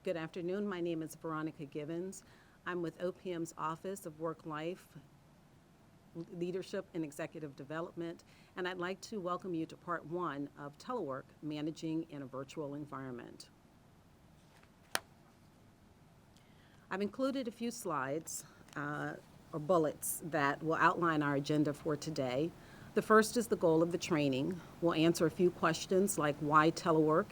Good afternoon. My name is Veronica Givens. I'm with OPM's Office of Work-Life Leadership and Executive Development, and I'd like to welcome you to part one of Telework, Managing in a Virtual Environment. I've included a few slides or bullets that will outline our agenda for today. The first is the goal of the training. We'll answer a few questions like why telework,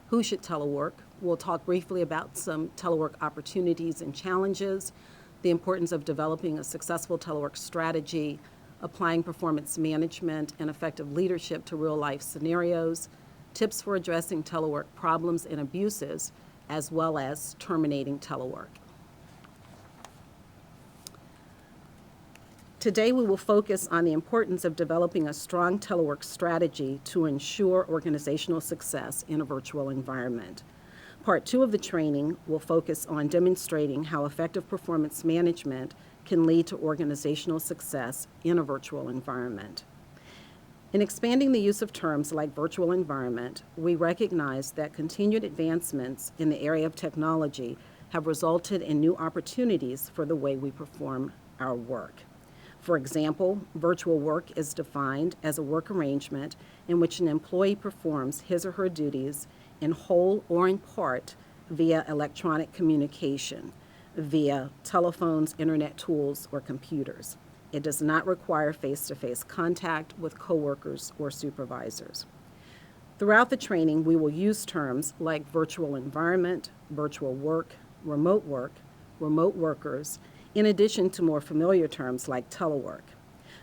who should telework. We'll talk briefly about some telework opportunities and challenges, the importance of developing a successful telework strategy, applying performance management and effective leadership to real-life scenarios, tips for addressing telework problems and abuses, as well as terminating telework. Today, we will focus on the importance of developing a strong telework strategy to ensure organizational success in a virtual environment. Part two of the training will focus on demonstrating how effective performance management can lead to organizational success in a virtual environment. In expanding the use of terms like virtual environment, we recognize that continued advancements in the area of technology have resulted in new opportunities for the way we perform our work. For example, virtual work is defined as a work arrangement in which an employee performs his or her duties in whole or in part via electronic communication, via telephones, internet tools, or computers. It does not require face-to-face contact with coworkers or supervisors. Throughout the training, we will use terms like virtual environment, virtual work, remote workers, in addition to more familiar terms like telework.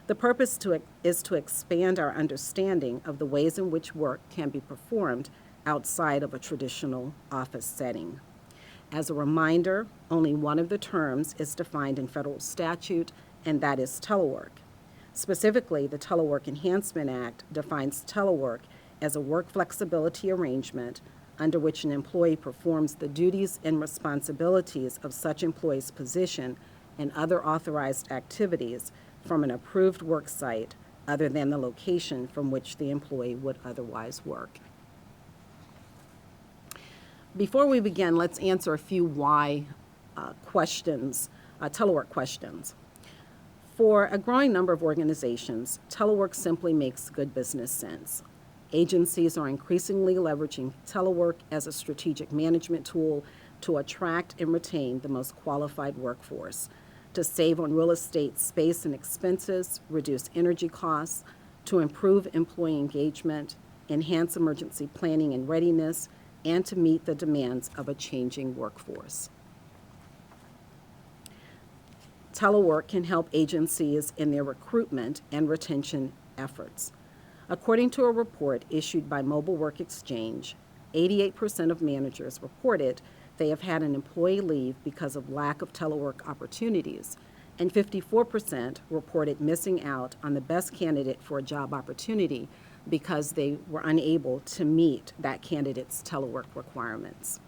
The purpose is to expand our understanding of the ways in which work can be performed outside of a traditional office setting. As a reminder, only one of the terms is defined in federal statute, and that is telework. Specifically, the Telework Enhancement Act defines telework as a work flexibility arrangement under which an employee performs the duties and responsibilities of such employee's position and other authorized activities from an approved work site other than the location from which the employee would otherwise work. Before we begin, let's answer a few why questions, telework questions. For a growing number of organizations, telework simply makes good business sense. Agencies are increasingly leveraging telework as a strategic management tool to attract and retain the most qualified workforce, to save on real estate space and expenses, reduce energy costs, to improve employee engagement, enhance emergency planning and readiness, and to meet the demands of a changing workforce. Telework can help agencies in their recruitment and retention efforts. According to a report issued by Mobile Work Exchange, 88% of managers reported they have had an employee leave because of lack of telework opportunities, and 54% reported missing out on the best candidate for a job opportunity because they were unable to meet that candidate's telework requirements.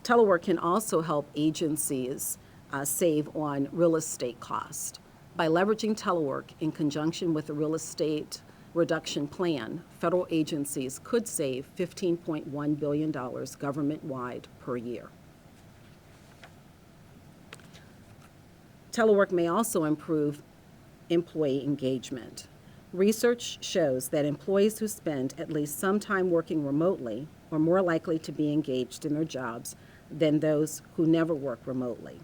Telework can also help agencies save on real estate costs. By leveraging telework in conjunction with a real estate reduction plan, federal agencies could save $15.1 billion government-wide per year. Telework may also improve employee engagement. Research shows that employees who spend at least some time working remotely are more likely to be engaged in their jobs than those who never work remotely.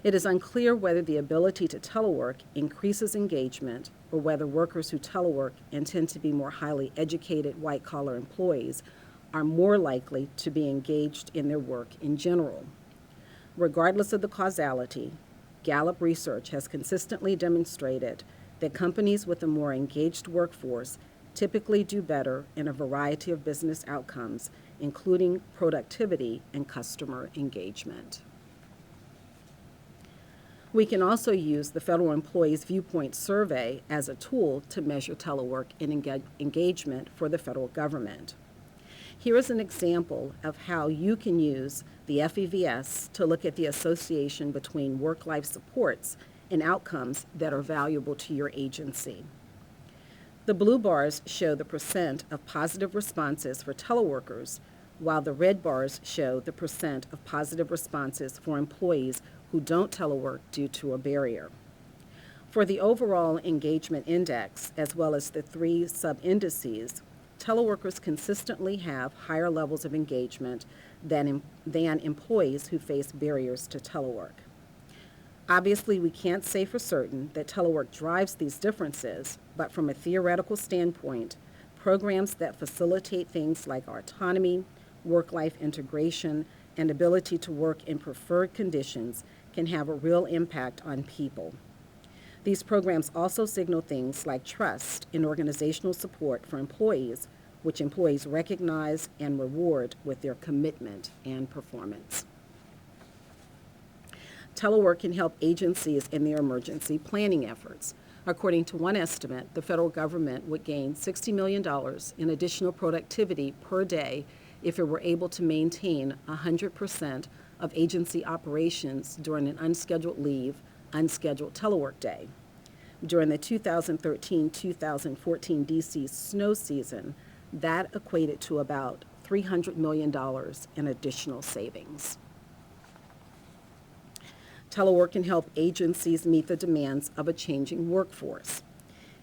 It is unclear whether the ability to telework increases engagement or whether workers who telework and tend to be more highly educated white-collar employees are more likely to be engaged in their work in general. Regardless of the causality, Gallup research has consistently demonstrated that companies with a more engaged workforce typically do better in a variety of business outcomes, including productivity and customer engagement. We can also use the Federal Employees Viewpoint Survey as a tool to measure telework and engagement for the federal government. Here is an example of how you can use the FEVS to look at the association between work-life supports and outcomes that are valuable to your agency. The blue bars show the percent of positive responses for teleworkers while the red bars show the percent of positive responses for employees who don't telework due to a barrier. For the overall engagement index, as well as the three sub-indices, teleworkers consistently have higher levels of engagement than employees who face barriers to telework. Obviously, we can't say for certain that telework drives these differences, but from a theoretical standpoint, programs that facilitate things like autonomy, work-life integration, and ability to work in preferred conditions can have a real impact on people. These programs also signal things like trust and organizational support for employees, which employees recognize and reward with their commitment and performance. Telework can help agencies in their emergency planning efforts. According to one estimate, the federal government would gain $60 million in additional productivity per day if it were able to maintain 100% of agency operations during an unscheduled leave, unscheduled telework day. During the 2013-2014 DC snow season, that equated to about $300 million in additional savings. Telework can help agencies meet the demands of a changing workforce.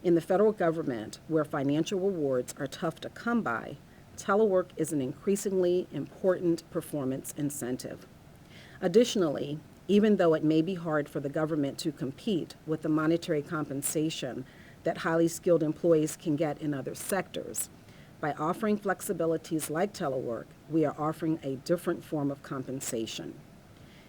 In the federal government, where financial rewards are tough to come by, telework is an increasingly important performance incentive. Additionally, even though it may be hard for the government to compete with the monetary compensation that highly skilled employees can get in other sectors, by offering flexibilities like telework, we are offering a different form of compensation.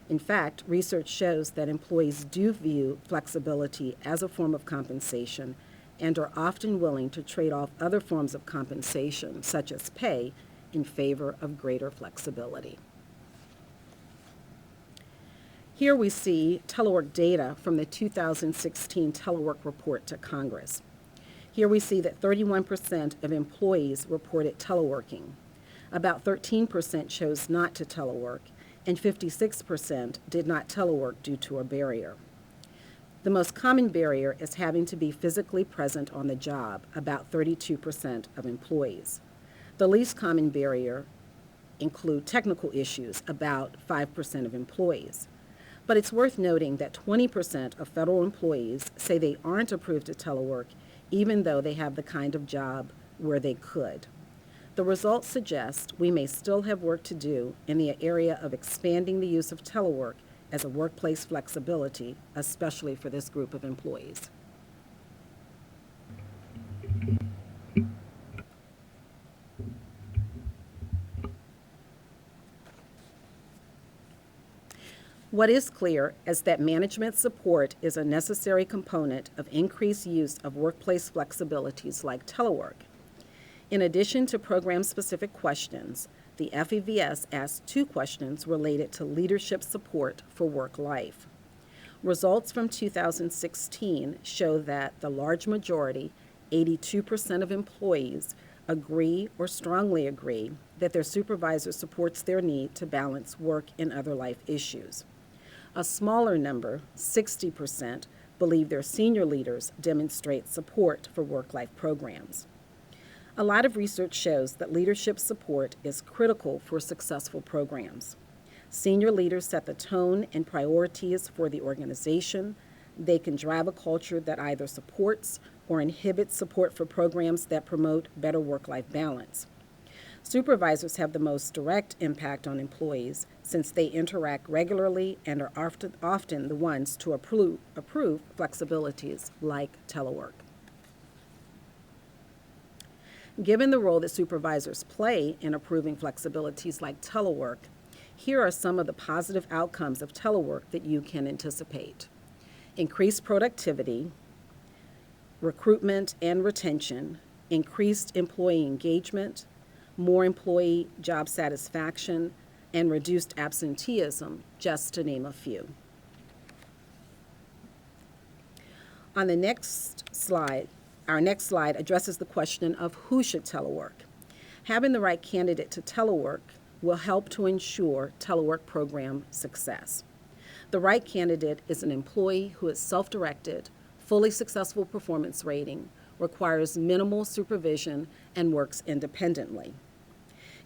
In fact, research shows that employees do view flexibility as a form of compensation and are often willing to trade off other forms of compensation, such as pay, in favor of greater flexibility. Here we see telework data from the 2016 Telework Report to Congress. Here we see that 31% of employees reported teleworking. About 13% chose not to telework, and 56% did not telework due to a barrier. The most common barrier is having to be physically present on the job, about 32% of employees. The least common barrier include technical issues, about 5% of employees. But it's worth noting that 20% of federal employees say they aren't approved to telework, even though they have the kind of job where they could. The results suggest we may still have work to do in the area of expanding the use of telework as a workplace flexibility, especially for this group of employees. What is clear is that management support is a necessary component of increased use of workplace flexibilities like telework. In addition to program-specific questions, the FEVS asked 2 questions related to leadership support for work life. Results from 2016 show that the large majority, 82% of employees, agree or strongly agree that their supervisor supports their need to balance work and other life issues. A smaller number, 60%, believe their senior leaders demonstrate support for work-life programs. A lot of research shows that leadership support is critical for successful programs. Senior leaders set the tone and priorities for the organization. They can drive a culture that either supports or inhibits support for programs that promote better work-life balance. Supervisors have the most direct impact on employees since they interact regularly and are often the ones to approve flexibilities like telework. Given the role that supervisors play in approving flexibilities like telework, here are some of the positive outcomes of telework that you can anticipate. Increased productivity, recruitment and retention, increased employee engagement, more employee job satisfaction, and reduced absenteeism, just to name a few. On the next slide, our next slide addresses the question of who should telework. Having the right candidate to telework will help to ensure telework program success. The right candidate is an employee who is self-directed, fully successful performance rating, requires minimal supervision, and works independently.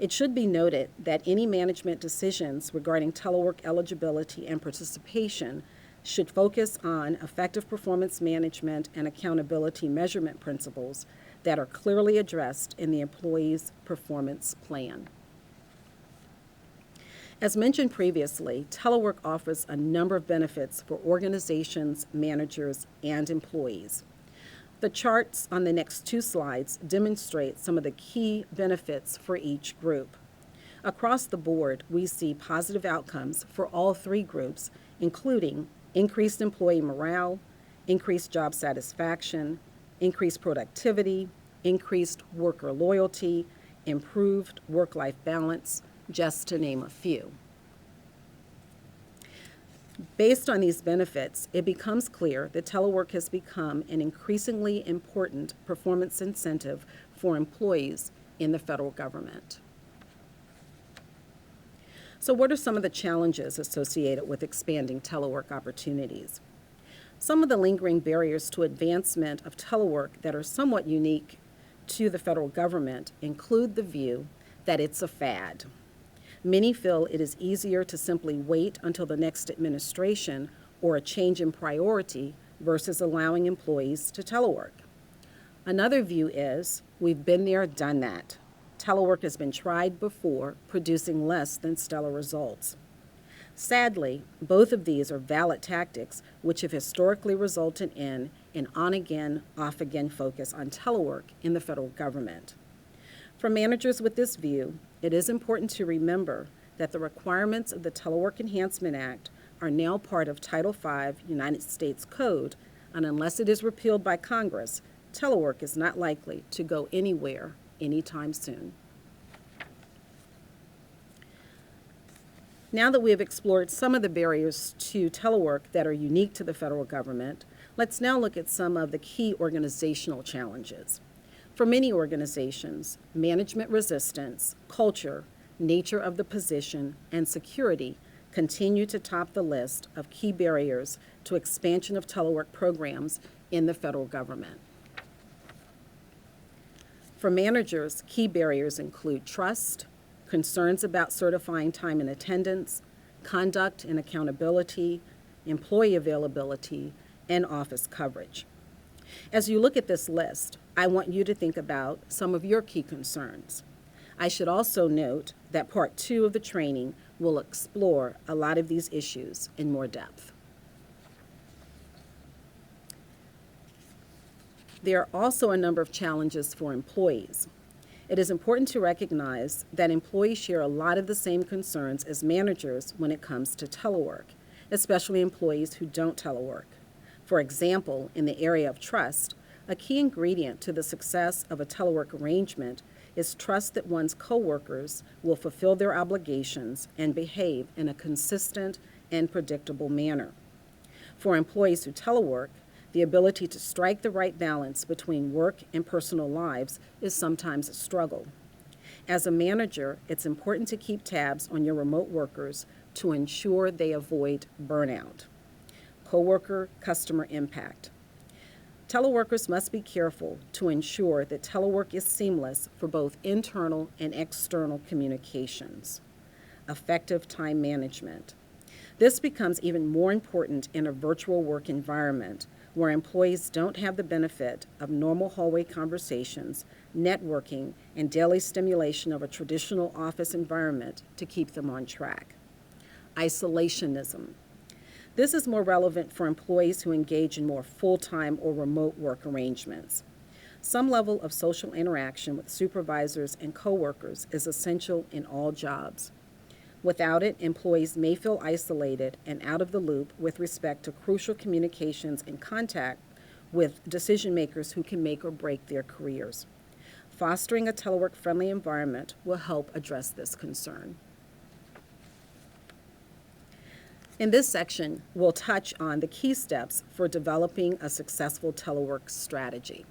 It should be noted that any management decisions regarding telework eligibility and participation should focus on effective performance management and accountability measurement principles that are clearly addressed in the employee's performance plan. As mentioned previously, telework offers a number of benefits for organizations, managers, and employees. The charts on the next two slides demonstrate some of the key benefits for each group. Across the board, we see positive outcomes for all three groups, including increased employee morale, increased job satisfaction, increased productivity, increased worker loyalty, improved work-life balance, just to name a few. Based on these benefits, it becomes clear that telework has become an increasingly important performance incentive for employees in the federal government. So what are some of the challenges associated with expanding telework opportunities? Some of the lingering barriers to advancement of telework that are somewhat unique to the federal government include the view that it's a fad. Many feel it is easier to simply wait until the next administration or a change in priority versus allowing employees to telework. Another view is, we've been there, done that. Telework has been tried before, producing less than stellar results. Sadly, both of these are valid tactics which have historically resulted in an on-again, off-again focus on telework in the federal government. For managers with this view, it is important to remember that the requirements of the Telework Enhancement Act are now part of Title V United States Code, and unless it is repealed by Congress, telework is not likely to go anywhere anytime soon. Now that we have explored some of the barriers to telework that are unique to the federal government, let's now look at some of the key organizational challenges. For many organizations, management resistance, culture, nature of the position, and security continue to top the list of key barriers to expansion of telework programs in the federal government. For managers, key barriers include trust, concerns about certifying time and attendance, conduct and accountability, employee availability, and office coverage. As you look at this list, I want you to think about some of your key concerns. I should also note that Part 2 of the training will explore a lot of these issues in more depth. There are also a number of challenges for employees. It is important to recognize that employees share a lot of the same concerns as managers when it comes to telework, especially employees who don't telework. For example, in the area of trust, a key ingredient to the success of a telework arrangement is trust that one's coworkers will fulfill their obligations and behave in a consistent and predictable manner. For employees who telework, the ability to strike the right balance between work and personal lives is sometimes a struggle. As a manager, it's important to keep tabs on your remote workers to ensure they avoid burnout. Coworker customer impact. Teleworkers must be careful to ensure that telework is seamless for both internal and external communications. Effective time management. This becomes even more important in a virtual work environment where employees don't have the benefit of normal hallway conversations, networking, and daily stimulation of a traditional office environment to keep them on track. Isolationism. This is more relevant for employees who engage in more full-time or remote work arrangements. Some level of social interaction with supervisors and coworkers is essential in all jobs. Without it, employees may feel isolated and out of the loop with respect to crucial communications and contact with decision makers who can make or break their careers. Fostering a telework-friendly environment will help address this concern. In this section, we'll touch on the key steps for developing a successful telework strategy.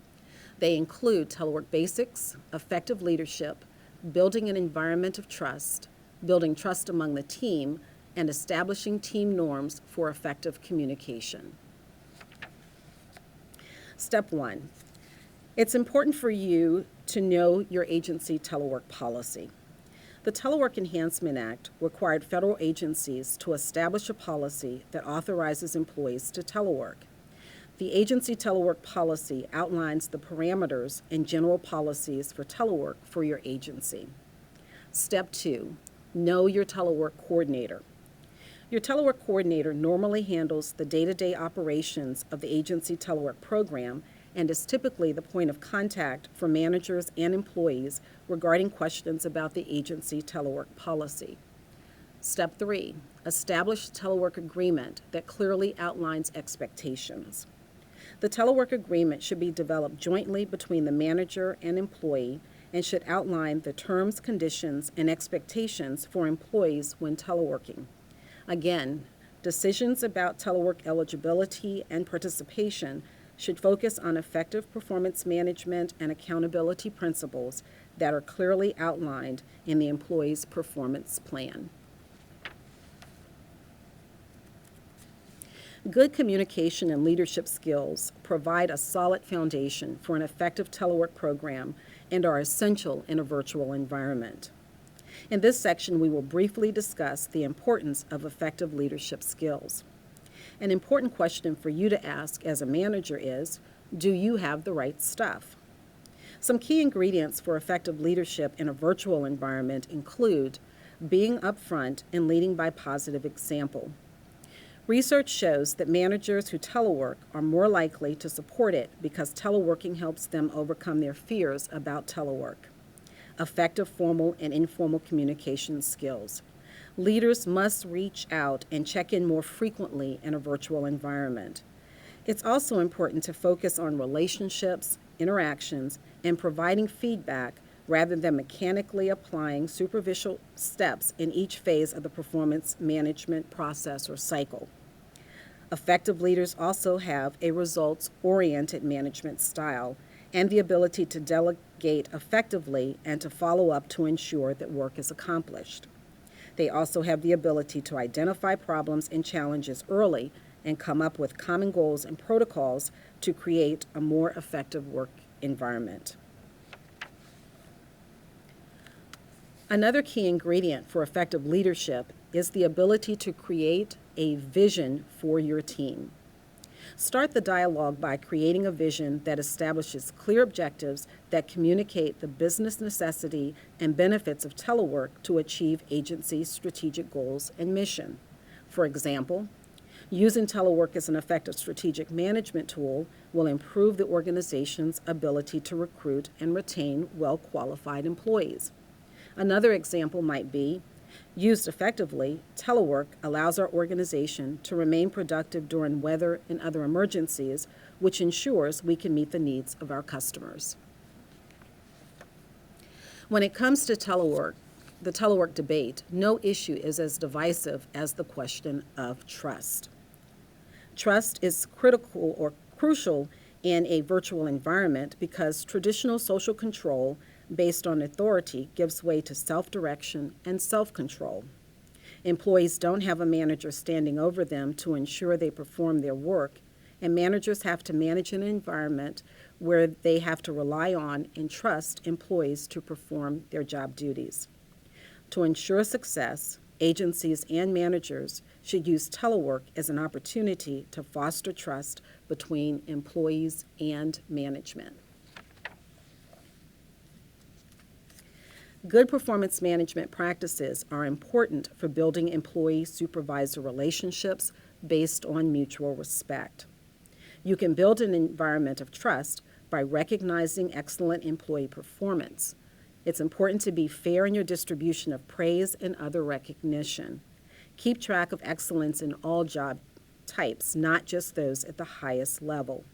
They include Telework Basics, effective leadership, building an environment of trust, building trust among the team, and establishing team norms for effective communication. Step 1. It's important for you to know your agency telework policy. The Telework Enhancement Act required federal agencies to establish a policy that authorizes employees to telework. The agency telework policy outlines the parameters and general policies for telework for your agency. Step 2, know your telework coordinator. Your telework coordinator normally handles the day-to-day operations of the agency telework program and is typically the point of contact for managers and employees regarding questions about the agency telework policy. Step 3, establish a telework agreement that clearly outlines expectations. The telework agreement should be developed jointly between the manager and employee and should outline the terms, conditions, and expectations for employees when teleworking. Again, decisions about telework eligibility and participation should focus on effective performance management and accountability principles that are clearly outlined in the employee's performance plan. Good communication and leadership skills provide a solid foundation for an effective telework program and are essential in a virtual environment. In this section, we will briefly discuss the importance of effective leadership skills. An important question for you to ask as a manager is, do you have the right stuff? Some key ingredients for effective leadership in a virtual environment include being upfront and leading by positive example. Research shows that managers who telework are more likely to support it because teleworking helps them overcome their fears about telework. Effective formal and informal communication skills. Leaders must reach out and check in more frequently in a virtual environment. It's also important to focus on relationships, interactions, and providing feedback rather than mechanically applying superficial steps in each phase of the performance management process or cycle. Effective leaders also have a results-oriented management style and the ability to delegate effectively and to follow up to ensure that work is accomplished. They also have the ability to identify problems and challenges early and come up with common goals and protocols to create a more effective work environment. Another key ingredient for effective leadership is the ability to create a vision for your team. Start the dialogue by creating a vision that establishes clear objectives that communicate the business necessity and benefits of telework to achieve agency's strategic goals and mission. For example, using telework as an effective strategic management tool will improve the organization's ability to recruit and retain well-qualified employees. Another example might be, used effectively, telework allows our organization to remain productive during weather and other emergencies, which ensures we can meet the needs of our customers. When it comes to telework, the telework debate, no issue is as divisive as the question of trust. Trust is critical or crucial in a virtual environment because traditional social control based on authority gives way to self-direction and self-control. Employees don't have a manager standing over them to ensure they perform their work, and managers have to manage an environment where they have to rely on and trust employees to perform their job duties. To ensure success, agencies and managers should use telework as an opportunity to foster trust between employees and management. Good performance management practices are important for building employee-supervisor relationships based on mutual respect. You can build an environment of trust by recognizing excellent employee performance. It's important to be fair in your distribution of praise and other recognition. Keep track of excellence in all job types, not just those at the highest level.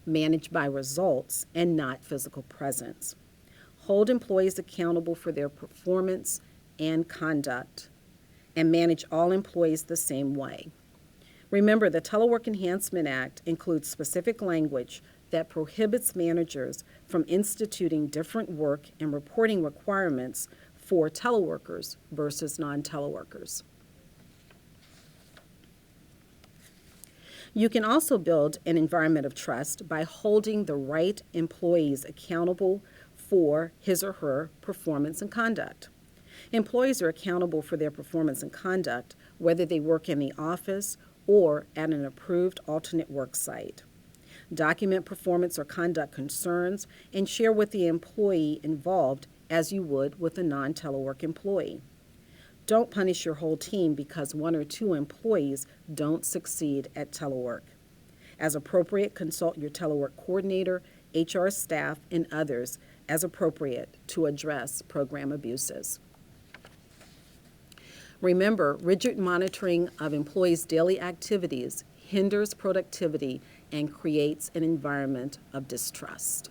Manage by results and not physical presence. Hold employees accountable for their performance and conduct, and manage all employees the same way. Remember, the Telework Enhancement Act includes specific language that prohibits managers from instituting different work and reporting requirements for teleworkers versus non-teleworkers. You can also build an environment of trust by holding the right employees accountable for his or her performance and conduct. Employees are accountable for their performance and conduct, whether they work in the office or at an approved alternate work site. Document performance or conduct concerns and share with the employee involved as you would with a non-telework employee. Don't punish your whole team because one or two employees don't succeed at telework. As appropriate, consult your telework coordinator, HR staff, and others as appropriate to address program abuses. Remember, rigid monitoring of employees' daily activities hinders productivity and creates an environment of distrust.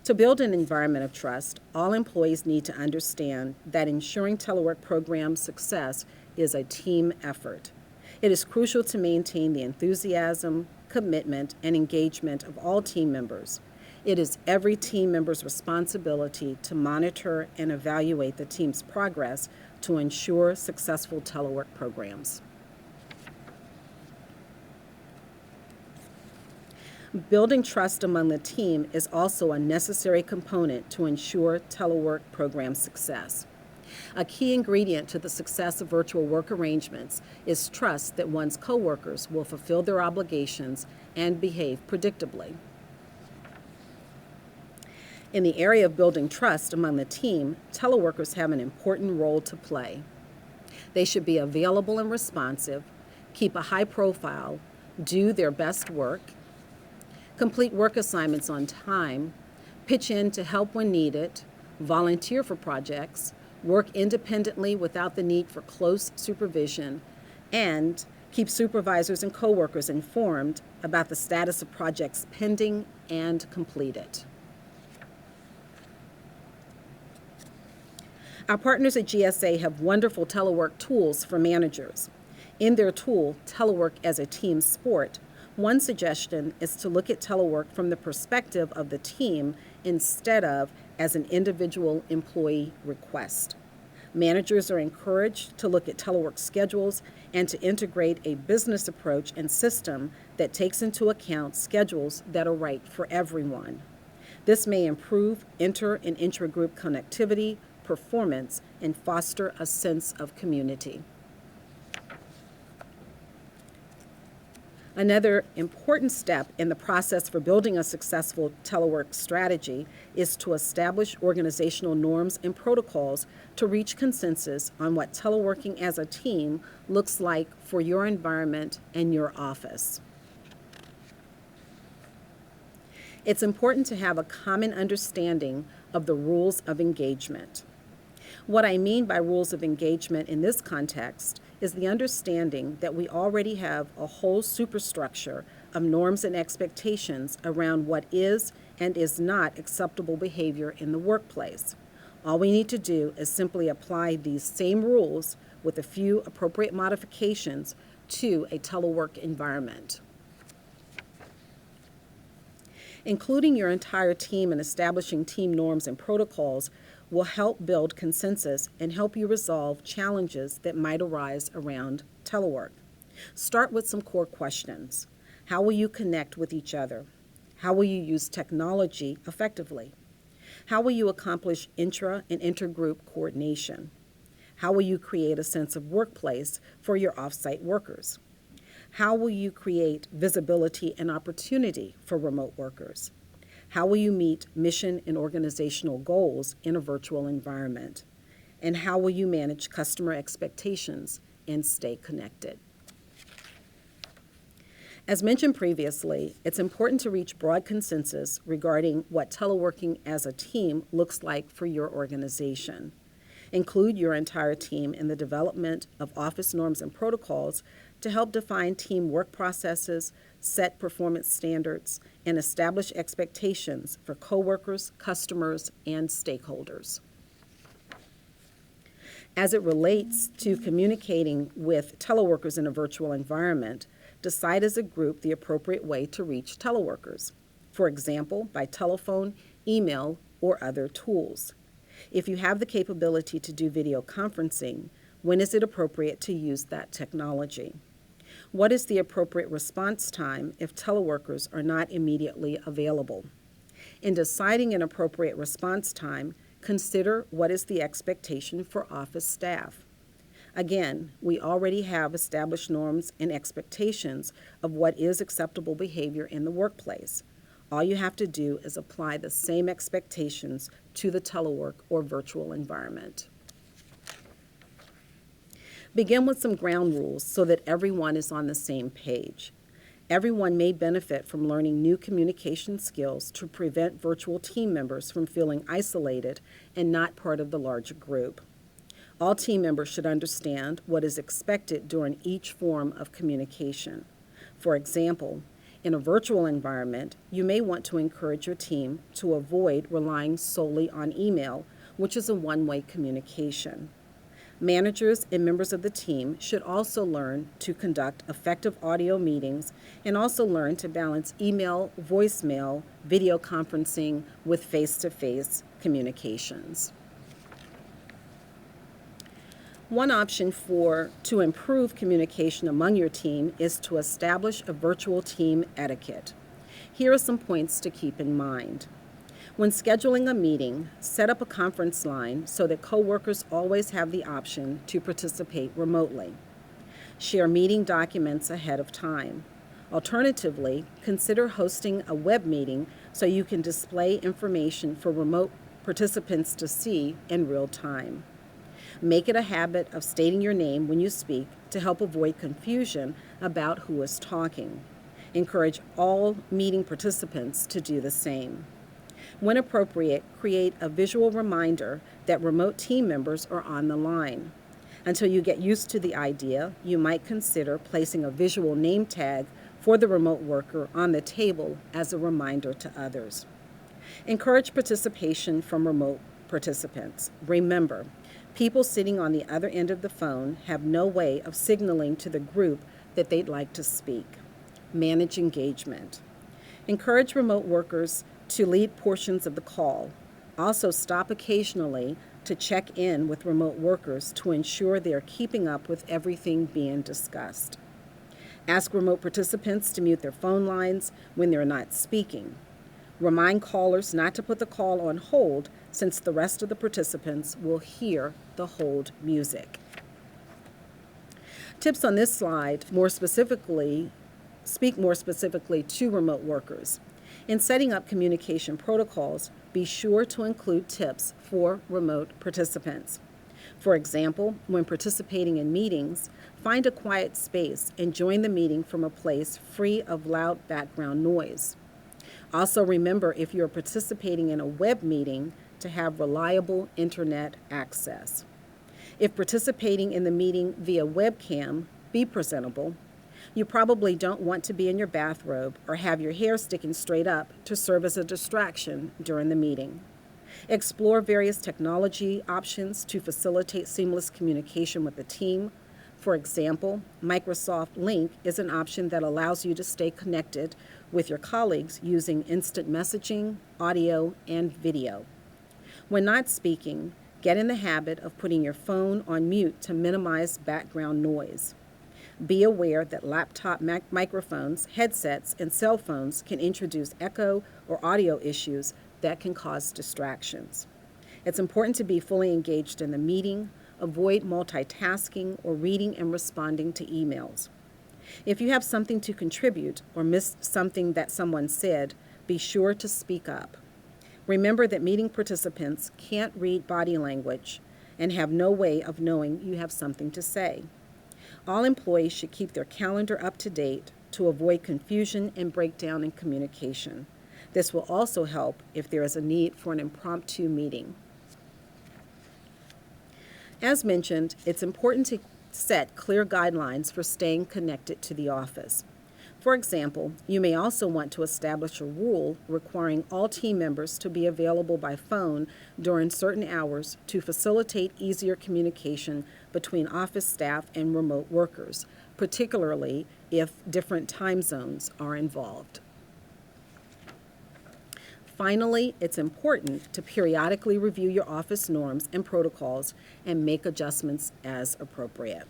To build an environment of trust, all employees need to understand that ensuring telework program success is a team effort. It is crucial to maintain the enthusiasm, commitment, and engagement of all team members. It is every team member's responsibility to monitor and evaluate the team's progress to ensure successful telework programs. Building trust among the team is also a necessary component to ensure telework program success. A key ingredient to the success of virtual work arrangements is trust that one's coworkers will fulfill their obligations and behave predictably. In the area of building trust among the team, teleworkers have an important role to play. They should be available and responsive, keep a high profile, do their best work, complete work assignments on time, pitch in to help when needed, volunteer for projects, work independently without the need for close supervision, and keep supervisors and coworkers informed about the status of projects pending and completed. Our partners at GSA have wonderful telework tools for managers. In their tool, Telework as a Team Sport, one suggestion is to look at telework from the perspective of the team instead of as an individual employee request. Managers are encouraged to look at telework schedules and to integrate a business approach and system that takes into account schedules that are right for everyone. This may improve inter- and intra-group connectivity, performance, and foster a sense of community. Another important step in the process for building a successful telework strategy is to establish organizational norms and protocols to reach consensus on what teleworking as a team looks like for your environment and your office. It's important to have a common understanding of the rules of engagement. What I mean by rules of engagement in this context is the understanding that we already have a whole superstructure of norms and expectations around what is and is not acceptable behavior in the workplace. All we need to do is simply apply these same rules with a few appropriate modifications to a telework environment. Including your entire team in establishing team norms and protocols will help build consensus and help you resolve challenges that might arise around telework. Start with some core questions. How will you connect with each other? How will you use technology effectively? How will you accomplish intra- and intergroup coordination? How will you create a sense of workplace for your offsite workers? How will you create visibility and opportunity for remote workers? How will you meet mission and organizational goals in a virtual environment? And how will you manage customer expectations and stay connected? As mentioned previously, it's important to reach broad consensus regarding what teleworking as a team looks like for your organization. Include your entire team in the development of office norms and protocols to help define team work processes, set performance standards, and establish expectations for coworkers, customers, and stakeholders. As it relates to communicating with teleworkers in a virtual environment, decide as a group the appropriate way to reach teleworkers, for example, by telephone, email, or other tools. If you have the capability to do video conferencing, when is it appropriate to use that technology? What is the appropriate response time if teleworkers are not immediately available? In deciding an appropriate response time, Consider what is the expectation for office staff. Again, we already have established norms and expectations of what is acceptable behavior in the workplace. All you have to do is apply the same expectations to the telework or virtual environment. Begin with some ground rules so that everyone is on the same page. Everyone may benefit from learning new communication skills to prevent virtual team members from feeling isolated and not part of the larger group. All team members should understand what is expected during each form of communication. For example, in a virtual environment, you may want to encourage your team to avoid relying solely on email, which is a one-way communication. Managers and members of the team should also learn to conduct effective audio meetings and also learn to balance email, voicemail, video conferencing with face-to-face communications. One option to improve communication among your team is to establish a virtual team etiquette. Here are some points to keep in mind. When scheduling a meeting, set up a conference line so that coworkers always have the option to participate remotely. Share meeting documents ahead of time. Alternatively, consider hosting a web meeting so you can display information for remote participants to see in real time. Make it a habit of stating your name when you speak to help avoid confusion about who is talking. Encourage all meeting participants to do the same. When appropriate, create a visual reminder that remote team members are on the line. Until you get used to the idea, you might consider placing a visual name tag for the remote worker on the table as a reminder to others. Encourage participation from remote participants. Remember, people sitting on the other end of the phone have no way of signaling to the group that they'd like to speak. Manage engagement. Encourage remote workers to lead portions of the call. Also, stop occasionally to check in with remote workers to ensure they are keeping up with everything being discussed. Ask remote participants to mute their phone lines when they're not speaking. Remind callers not to put the call on hold since the rest of the participants will hear the hold music. Tips on this slide speak more specifically to remote workers. In setting up communication protocols, be sure to include tips for remote participants. For example, when participating in meetings, find a quiet space and join the meeting from a place free of loud background noise. Also remember, if you're participating in a web meeting, to have reliable internet access. If participating in the meeting via webcam, be presentable. You probably don't want to be in your bathrobe or have your hair sticking straight up to serve as a distraction during the meeting. Explore various technology options to facilitate seamless communication with the team. For example, Microsoft Link is an option that allows you to stay connected with your colleagues using instant messaging, audio, and video. When not speaking, get in the habit of putting your phone on mute to minimize background noise. Be aware that laptop microphones, headsets, and cell phones can introduce echo or audio issues that can cause distractions. It's important to be fully engaged in the meeting, avoid multitasking or reading and responding to emails. If you have something to contribute or missed something that someone said, be sure to speak up. Remember that meeting participants can't read body language and have no way of knowing you have something to say. All employees should keep their calendar up to date to avoid confusion and breakdown in communication. This will also help if there is a need for an impromptu meeting. As mentioned, it's important to set clear guidelines for staying connected to the office. For example, you may also want to establish a rule requiring all team members to be available by phone during certain hours to facilitate easier communication between office staff and remote workers, particularly if different time zones are involved. Finally, it's important to periodically review your office norms and protocols and make adjustments as appropriate.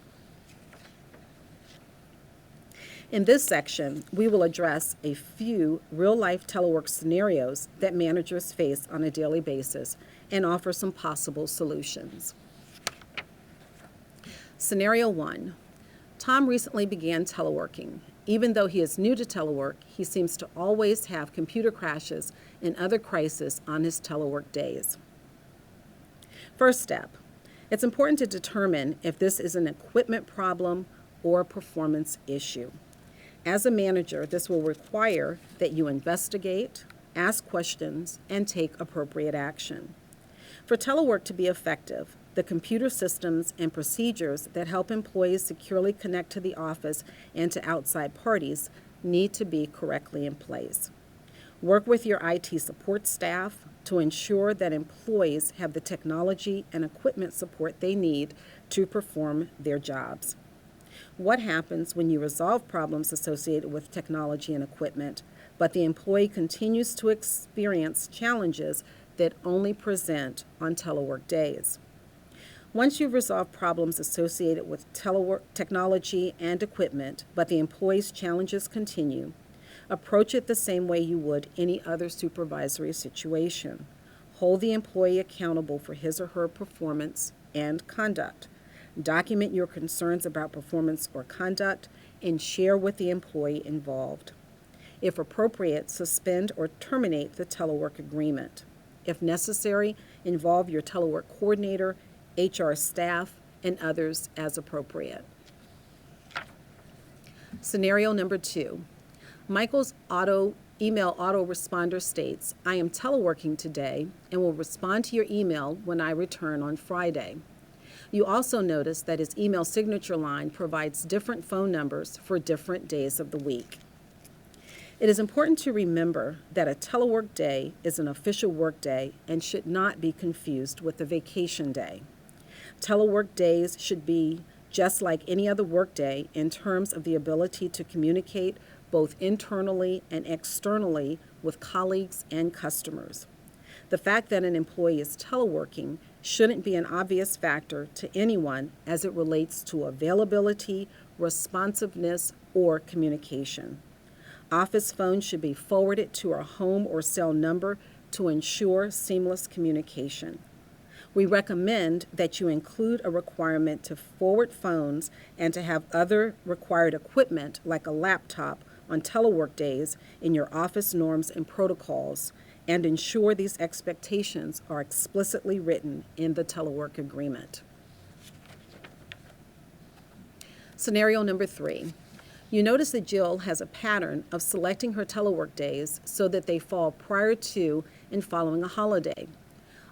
In this section, we will address a few real-life telework scenarios that managers face on a daily basis and offer some possible solutions. Scenario 1. Tom recently began teleworking. Even though he is new to telework, he seems to always have computer crashes and other crises on his telework days. First step. It's important to determine if this is an equipment problem or a performance issue. As a manager, this will require that you investigate, ask questions, and take appropriate action. For telework to be effective, the computer systems and procedures that help employees securely connect to the office and to outside parties need to be correctly in place. Work with your IT support staff to ensure that employees have the technology and equipment support they need to perform their jobs. What happens when you resolve problems associated with technology and equipment, but the employee continues to experience challenges that only present on telework days? Once you've resolved problems associated with telework technology and equipment, but the employee's challenges continue, approach it the same way you would any other supervisory situation. Hold the employee accountable for his or her performance and conduct. Document your concerns about performance or conduct and share with the employee involved. If appropriate, suspend or terminate the telework agreement. If necessary, involve your telework coordinator, HR staff, and others as appropriate. Scenario number 2. Michael's email autoresponder states, "I am teleworking today and will respond to your email when I return on Friday." You also notice that his email signature line provides different phone numbers for different days of the week. It is important to remember that a telework day is an official work day and should not be confused with a vacation day. Telework days should be just like any other work day in terms of the ability to communicate both internally and externally with colleagues and customers. The fact that an employee is teleworking shouldn't be an obvious factor to anyone as it relates to availability, responsiveness, or communication. Office phones should be forwarded to a home or cell number to ensure seamless communication. We recommend that you include a requirement to forward phones and to have other required equipment like a laptop on telework days in your office norms and protocols, and ensure these expectations are explicitly written in the telework agreement. Scenario number 3. You notice that Jill has a pattern of selecting her telework days so that they fall prior to and following a holiday.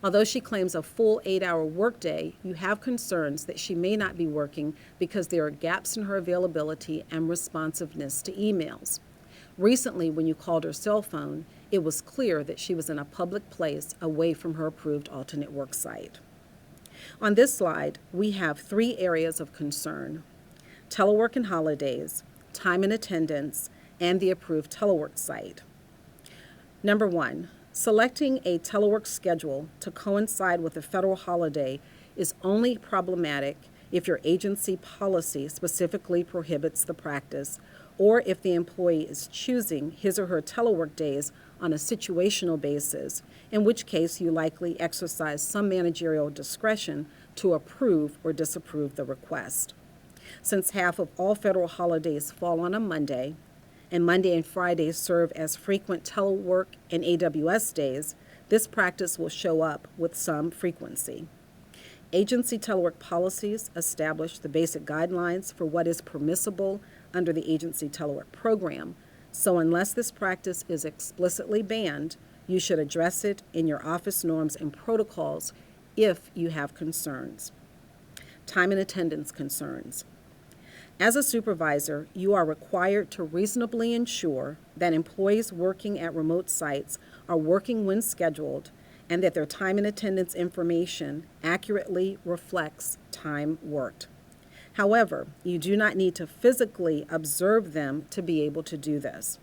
Although she claims a full 8-hour workday, you have concerns that she may not be working because there are gaps in her availability and responsiveness to emails. Recently, when you called her cell phone, it was clear that she was in a public place away from her approved alternate work site. On this slide, we have 3 areas of concern: telework and holidays, time and attendance, and the approved telework site. Number 1, selecting a telework schedule to coincide with a federal holiday is only problematic if your agency policy specifically prohibits the practice, or if the employee is choosing his or her telework days on a situational basis, in which case you likely exercise some managerial discretion to approve or disapprove the request. Since half of all federal holidays fall on a Monday, and Monday and Friday serve as frequent telework and AWS days, this practice will show up with some frequency. Agency telework policies establish the basic guidelines for what is permissible under the agency telework program, so unless this practice is explicitly banned, you should address it in your office norms and protocols if you have concerns. Time and attendance concerns. As a supervisor, you are required to reasonably ensure that employees working at remote sites are working when scheduled and that their time and attendance information accurately reflects time worked. However, you do not need to physically observe them to be able to do this.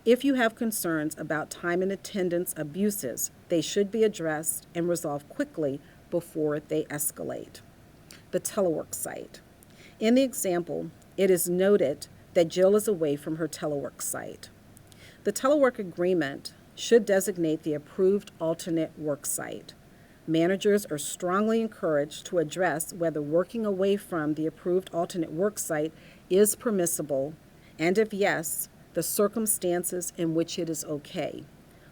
If you have concerns about time and attendance abuses, they should be addressed and resolved quickly before they escalate. The telework site. In the example, it is noted that Jill is away from her telework site. The telework agreement should designate the approved alternate work site. Managers are strongly encouraged to address whether working away from the approved alternate work site is permissible, and if yes, the circumstances in which it is okay.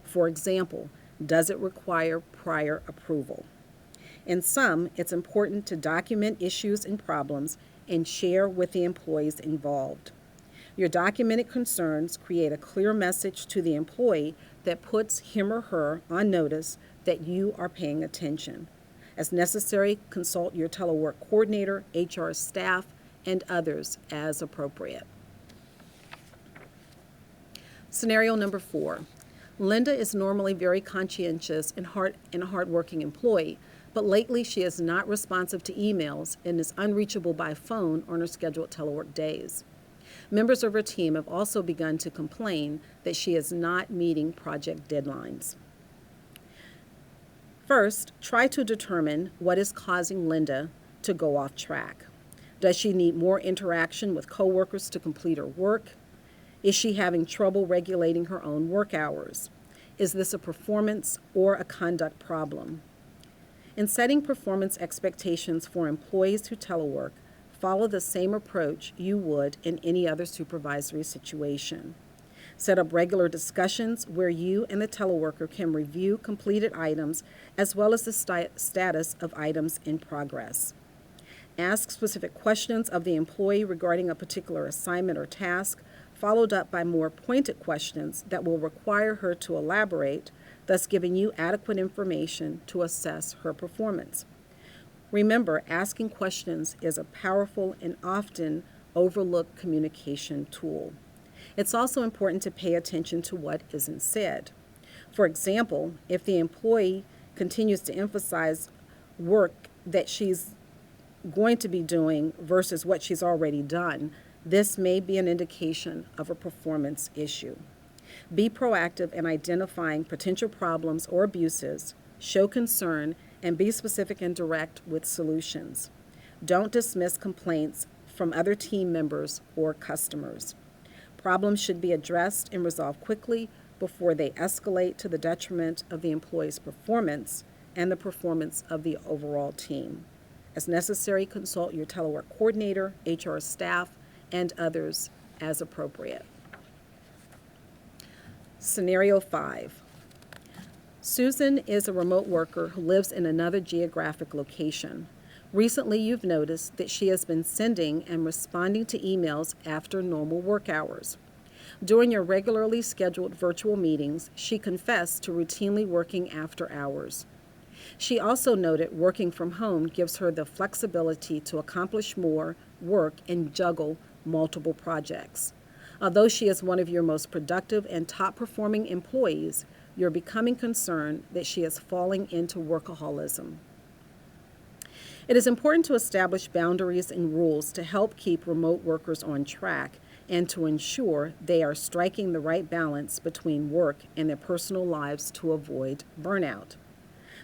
For example, does it require prior approval? In sum, it's important to document issues and problems and share with the employees involved. Your documented concerns create a clear message to the employee that puts him or her on notice that you are paying attention. As necessary, consult your telework coordinator, HR staff, and others as appropriate. Scenario number 4. Linda is normally very conscientious and a hardworking employee, but lately she is not responsive to emails and is unreachable by phone on her scheduled telework days. Members of her team have also begun to complain that she is not meeting project deadlines. First, try to determine what is causing Linda to go off track. Does she need more interaction with coworkers to complete her work? Is she having trouble regulating her own work hours? Is this a performance or a conduct problem? In setting performance expectations for employees who telework, follow the same approach you would in any other supervisory situation. Set up regular discussions where you and the teleworker can review completed items as well as the status of items in progress. Ask specific questions of the employee regarding a particular assignment or task, followed up by more pointed questions that will require her to elaborate, thus giving you adequate information to assess her performance. Remember, asking questions is a powerful and often overlooked communication tool. It's also important to pay attention to what isn't said. For example, if the employee continues to emphasize work that she's going to be doing versus what she's already done, this may be an indication of a performance issue. Be proactive in identifying potential problems or abuses, show concern, and be specific and direct with solutions. Don't dismiss complaints from other team members or customers. Problems should be addressed and resolved quickly before they escalate to the detriment of the employee's performance and the performance of the overall team. As necessary, consult your telework coordinator, HR staff, and others as appropriate. Scenario 5. Susan is a remote worker who lives in another geographic location. Recently, you've noticed that she has been sending and responding to emails after normal work hours. During your regularly scheduled virtual meetings, she confessed to routinely working after hours. She also noted working from home gives her the flexibility to accomplish more work and juggle multiple projects. Although she is one of your most productive and top-performing employees, you're becoming concerned that she is falling into workaholism. It is important to establish boundaries and rules to help keep remote workers on track and to ensure they are striking the right balance between work and their personal lives to avoid burnout.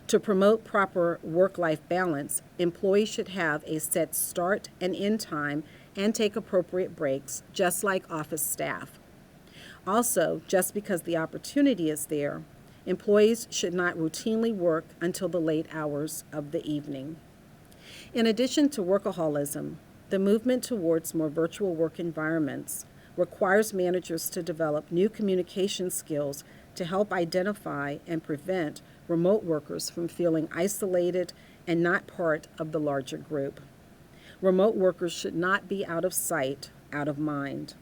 To promote proper work-life balance, employees should have a set start and end time and take appropriate breaks, just like office staff. Also, just because the opportunity is there, employees should not routinely work until the late hours of the evening. In addition to workaholism, the movement towards more virtual work environments requires managers to develop new communication skills to help identify and prevent remote workers from feeling isolated and not part of the larger group. Remote workers should not be out of sight, out of mind.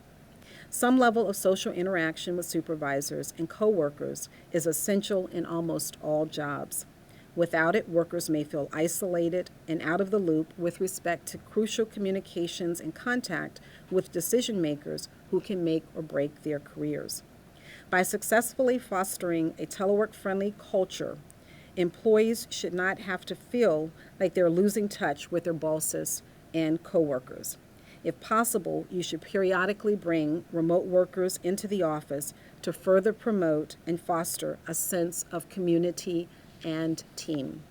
Some level of social interaction with supervisors and coworkers is essential in almost all jobs. Without it, workers may feel isolated and out of the loop with respect to crucial communications and contact with decision makers who can make or break their careers. By successfully fostering a telework-friendly culture, employees should not have to feel like they're losing touch with their bosses and coworkers. If possible, you should periodically bring remote workers into the office to further promote and foster a sense of community and team.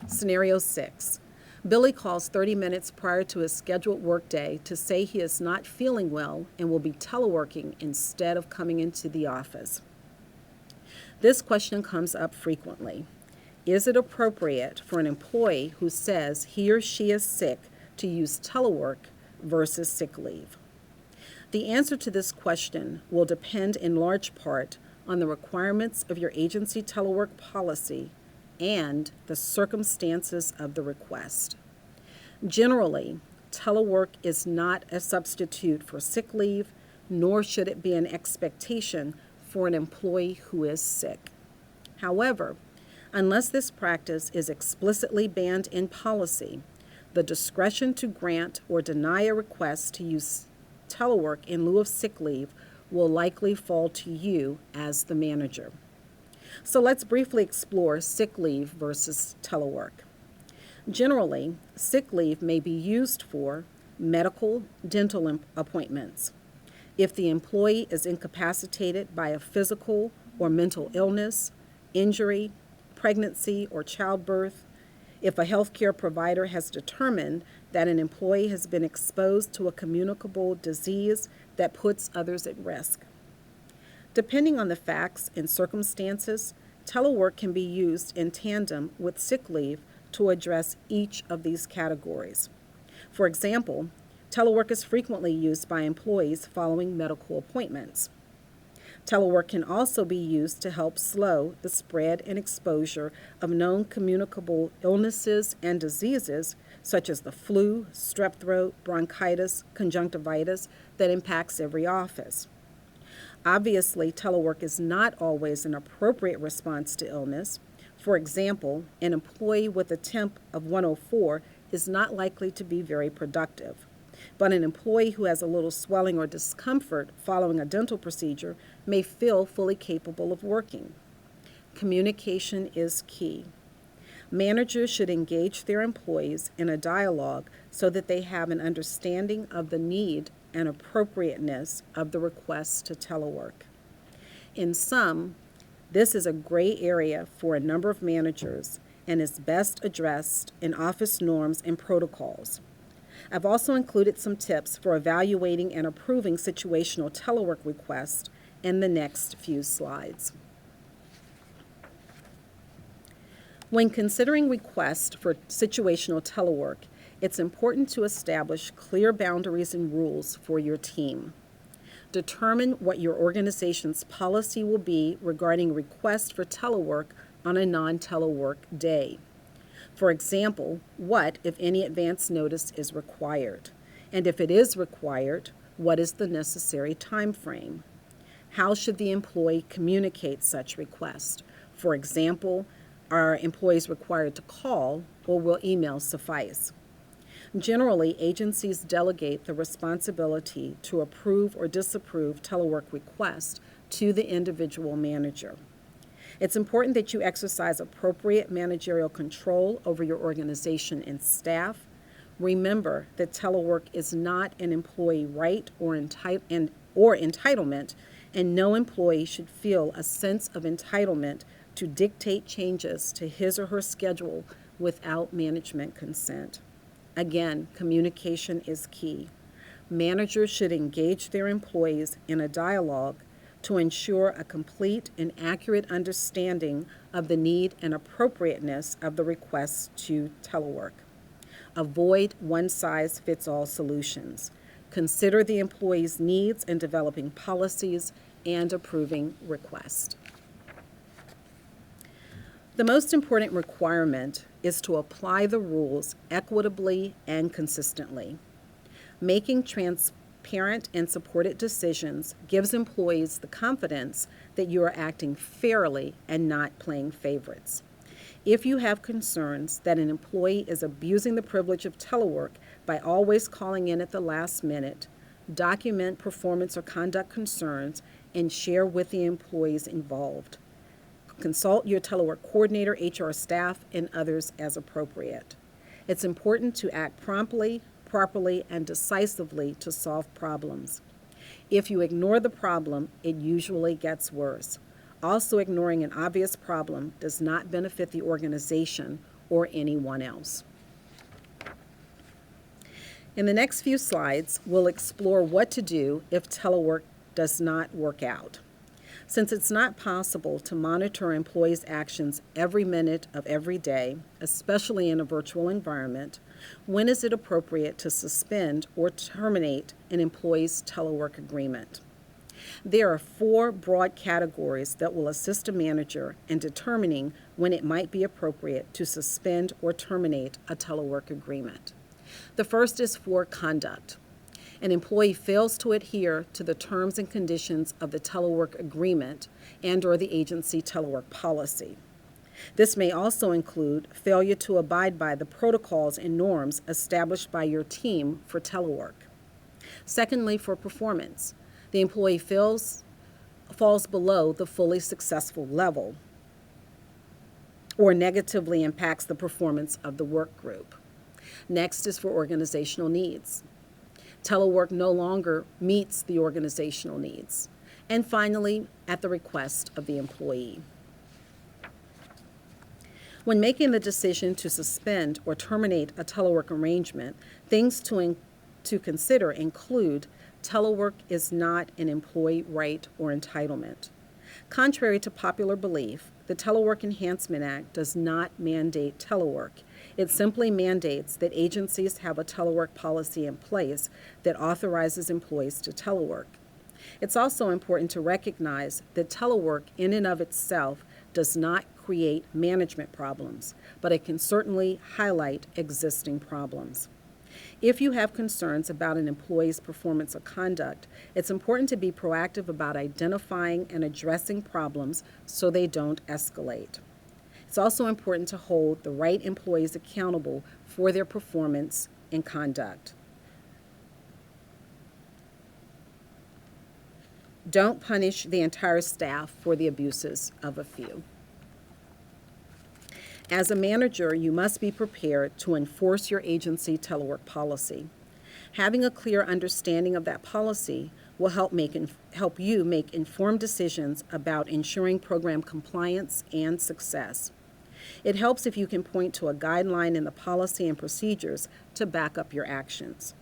Scenario 6. Billy calls 30 minutes prior to his scheduled workday to say he is not feeling well and will be teleworking instead of coming into the office. This question comes up frequently. Is it appropriate for an employee who says he or she is sick to use telework versus sick leave? The answer to this question will depend in large part on the requirements of your agency telework policy and the circumstances of the request. Generally, telework is not a substitute for sick leave, nor should it be an expectation for an employee who is sick. However, unless this practice is explicitly banned in policy, the discretion to grant or deny a request to use telework in lieu of sick leave will likely fall to you as the manager. So let's briefly explore sick leave versus telework. Generally, sick leave may be used for medical, dental appointments. If the employee is incapacitated by a physical or mental illness, injury, pregnancy, or childbirth, if a healthcare provider has determined that an employee has been exposed to a communicable disease that puts others at risk. Depending on the facts and circumstances, telework can be used in tandem with sick leave to address each of these categories. For example, telework is frequently used by employees following medical appointments. Telework can also be used to help slow the spread and exposure of known communicable illnesses and diseases such as the flu, strep throat, bronchitis, conjunctivitis that impacts every office. Obviously, telework is not always an appropriate response to illness. For example, an employee with a temp of 104 is not likely to be very productive. But an employee who has a little swelling or discomfort following a dental procedure may feel fully capable of working. Communication is key. Managers should engage their employees in a dialogue so that they have an understanding of the need and appropriateness of the request to telework. In sum, this is a gray area for a number of managers and is best addressed in office norms and protocols. I've also included some tips for evaluating and approving situational telework requests in the next few slides. When considering requests for situational telework, it's important to establish clear boundaries and rules for your team. Determine what your organization's policy will be regarding requests for telework on a non-telework day. For example, what, if any, advance notice is required? And if it is required, what is the necessary time frame? How should the employee communicate such request? For example, are employees required to call, or will email suffice? Generally, agencies delegate the responsibility to approve or disapprove telework requests to the individual manager. It's important that you exercise appropriate managerial control over your organization and staff. Remember that telework is not an employee right or entitlement, and no employee should feel a sense of entitlement to dictate changes to his or her schedule without management consent. Again, communication is key. Managers should engage their employees in a dialogue to ensure a complete and accurate understanding of the need and appropriateness of the requests to telework. Avoid one-size-fits-all solutions. Consider the employee's needs in developing policies and approving requests. The most important requirement is to apply the rules equitably and consistently. Making transparent and supported decisions gives employees the confidence that you are acting fairly and not playing favorites. If you have concerns that an employee is abusing the privilege of telework by always calling in at the last minute, document performance or conduct concerns and share with the employees involved. Consult your telework coordinator, HR staff, and others as appropriate. It's important to act promptly, properly, and decisively to solve problems. If you ignore the problem, it usually gets worse. Also, ignoring an obvious problem does not benefit the organization or anyone else. In the next few slides, we'll explore what to do if telework does not work out. Since it's not possible to monitor employees' actions every minute of every day, especially in a virtual environment, when is it appropriate to suspend or terminate an employee's telework agreement? There are 4 broad categories that will assist a manager in determining when it might be appropriate to suspend or terminate a telework agreement. The first is for conduct. An employee fails to adhere to the terms and conditions of the telework agreement and/or the agency telework policy. This may also include failure to abide by the protocols and norms established by your team for telework. Secondly, for performance, the employee falls below the fully successful level or negatively impacts the performance of the work group. Next is for organizational needs. Telework no longer meets the organizational needs. And finally, at the request of the employee. When making the decision to suspend or terminate a telework arrangement, things to consider include telework is not an employee right or entitlement. Contrary to popular belief, the Telework Enhancement Act does not mandate telework. It simply mandates that agencies have a telework policy in place that authorizes employees to telework. It's also important to recognize that telework in and of itself does not create management problems, but it can certainly highlight existing problems. If you have concerns about an employee's performance or conduct, it's important to be proactive about identifying and addressing problems so they don't escalate. It's also important to hold the right employees accountable for their performance and conduct. Don't punish the entire staff for the abuses of a few. As a manager, you must be prepared to enforce your agency telework policy. Having a clear understanding of that policy will help you make informed decisions about ensuring program compliance and success. It helps if you can point to a guideline in the policy and procedures to back up your actions.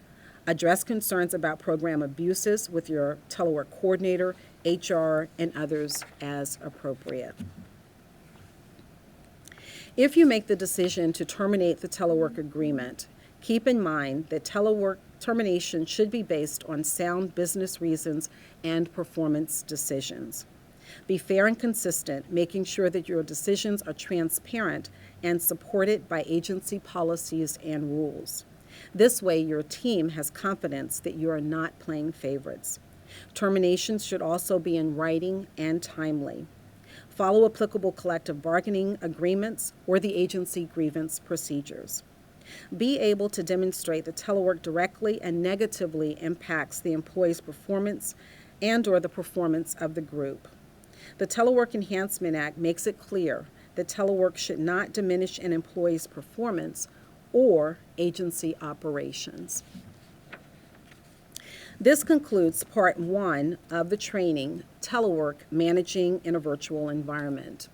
Address concerns about program abuses with your telework coordinator, HR, and others as appropriate. If you make the decision to terminate the telework agreement, keep in mind that telework termination should be based on sound business reasons and performance decisions. Be fair and consistent, making sure that your decisions are transparent and supported by agency policies and rules. This way, your team has confidence that you are not playing favorites. Terminations should also be in writing and timely. Follow applicable collective bargaining agreements or the agency grievance procedures. Be able to demonstrate that telework directly and negatively impacts the employee's performance and/or the performance of the group. The Telework Enhancement Act makes it clear that telework should not diminish an employee's performance or agency operations. This concludes part 1 of the training, Telework Managing in a Virtual Environment.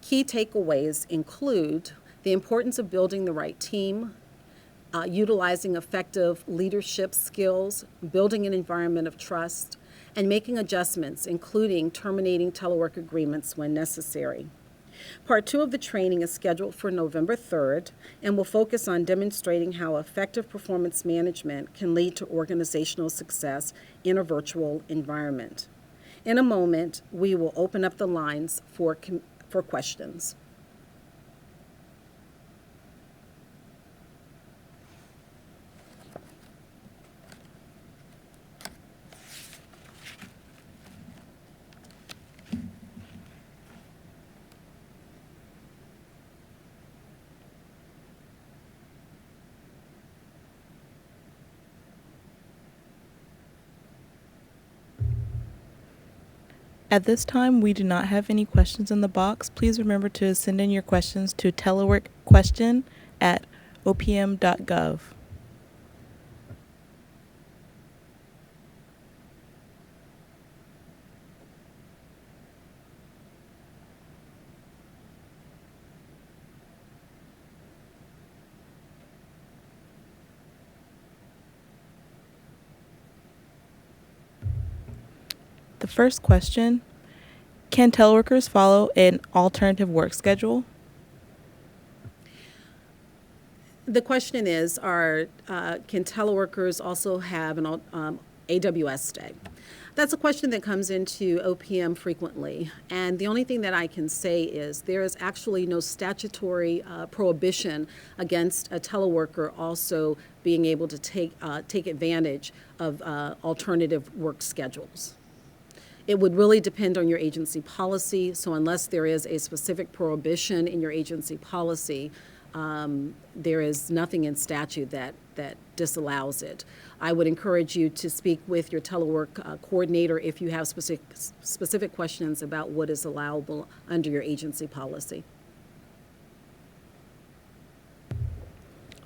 Key takeaways include the importance of building the right team, utilizing effective leadership skills, building an environment of trust, and making adjustments, including terminating telework agreements when necessary. Part 2 of the training is scheduled for November 3rd and will focus on demonstrating how effective performance management can lead to organizational success in a virtual environment. In a moment, we will open up the lines for questions. At this time, we do not have any questions in the box. Please remember to send in your questions to teleworkquestion@opm.gov. The first question, can teleworkers follow an alternative work schedule? The question is, can teleworkers also have an AWS day? That's a question that comes into OPM frequently. And the only thing that I can say is there is actually no statutory prohibition against a teleworker also being able to take advantage of alternative work schedules. It would really depend on your agency policy. So unless there is a specific prohibition in your agency policy, there is nothing in statute that disallows it. I would encourage you to speak with your telework coordinator if you have specific questions about what is allowable under your agency policy.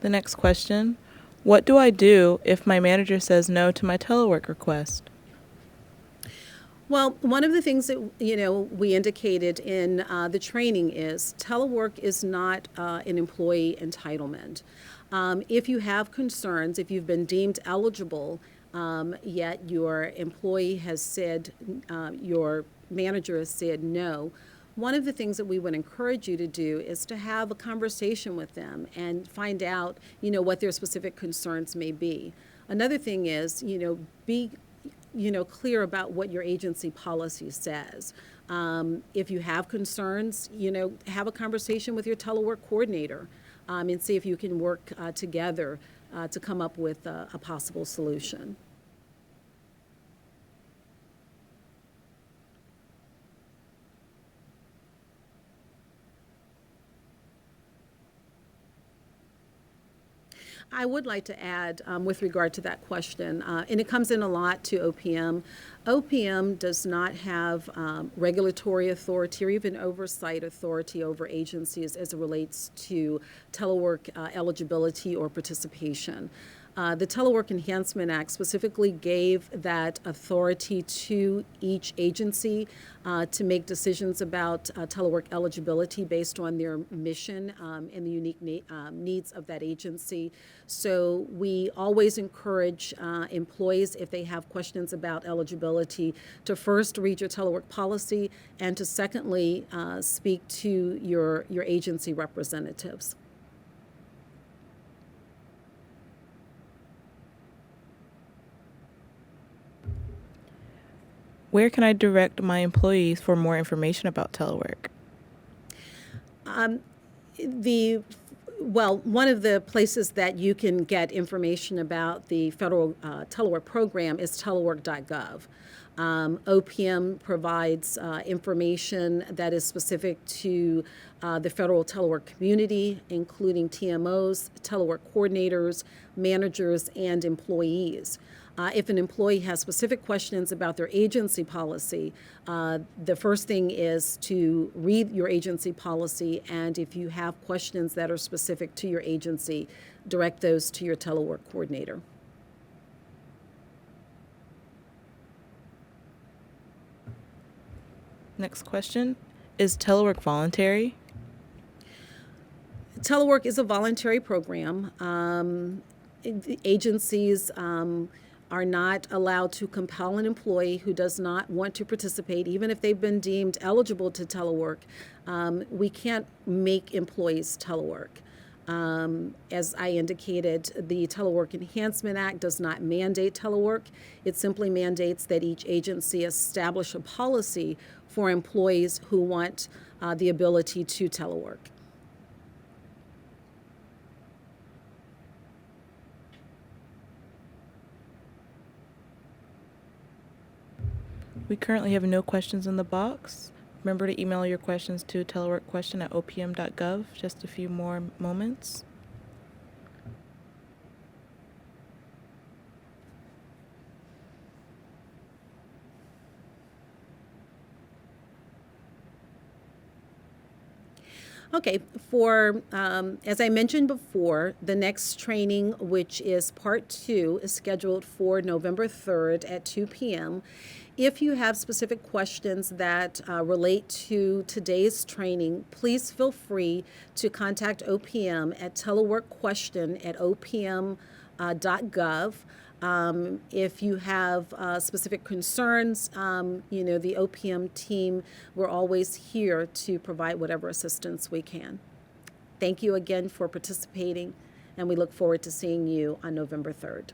The next question, what do I do if my manager says no to my telework request? Well, one of the things that we indicated in the training is telework is not an employee entitlement. If you have concerns, if you've been deemed eligible, yet your employee has said, your manager has said no, one of the things that we would encourage you to do is to have a conversation with them and find out, what their specific concerns may be. Another thing is, be clear about what your agency policy says. If you have concerns, have a conversation with your telework coordinator and see if you can work together to come up with a possible solution. I would like to add with regard to that question, and it comes in a lot to OPM. OPM does not have regulatory authority or even oversight authority over agencies as it relates to telework eligibility or participation. The Telework Enhancement Act specifically gave that authority to each agency to make decisions about telework eligibility based on their mission and the unique needs of that agency. So we always encourage employees, if they have questions about eligibility, to first read your telework policy and to secondly speak to your agency representatives. Where can I direct my employees for more information about telework? One of the places that you can get information about the federal telework program is telework.gov. OPM provides information that is specific to the federal telework community, including TMOs, telework coordinators, managers, and employees. If an employee has specific questions about their agency policy, the first thing is to read your agency policy, and if you have questions that are specific to your agency, direct those to your telework coordinator. Next question, is telework voluntary? Telework is a voluntary program. Agencies are not allowed to compel an employee who does not want to participate, even if they've been deemed eligible to telework. We can't make employees telework. As I indicated, the Telework Enhancement Act does not mandate telework. It simply mandates that each agency establish a policy for employees who want the ability to telework. We currently have no questions in the box. Remember to email your questions to teleworkquestion@opm.gov. Just a few more moments. Okay, as I mentioned before, the next training, which is part 2, is scheduled for November 3rd at 2 p.m. If you have specific questions that relate to today's training, please feel free to contact OPM at teleworkquestion@opm.gov. If you have specific concerns, the OPM team, we're always here to provide whatever assistance we can. Thank you again for participating, and we look forward to seeing you on November 3rd.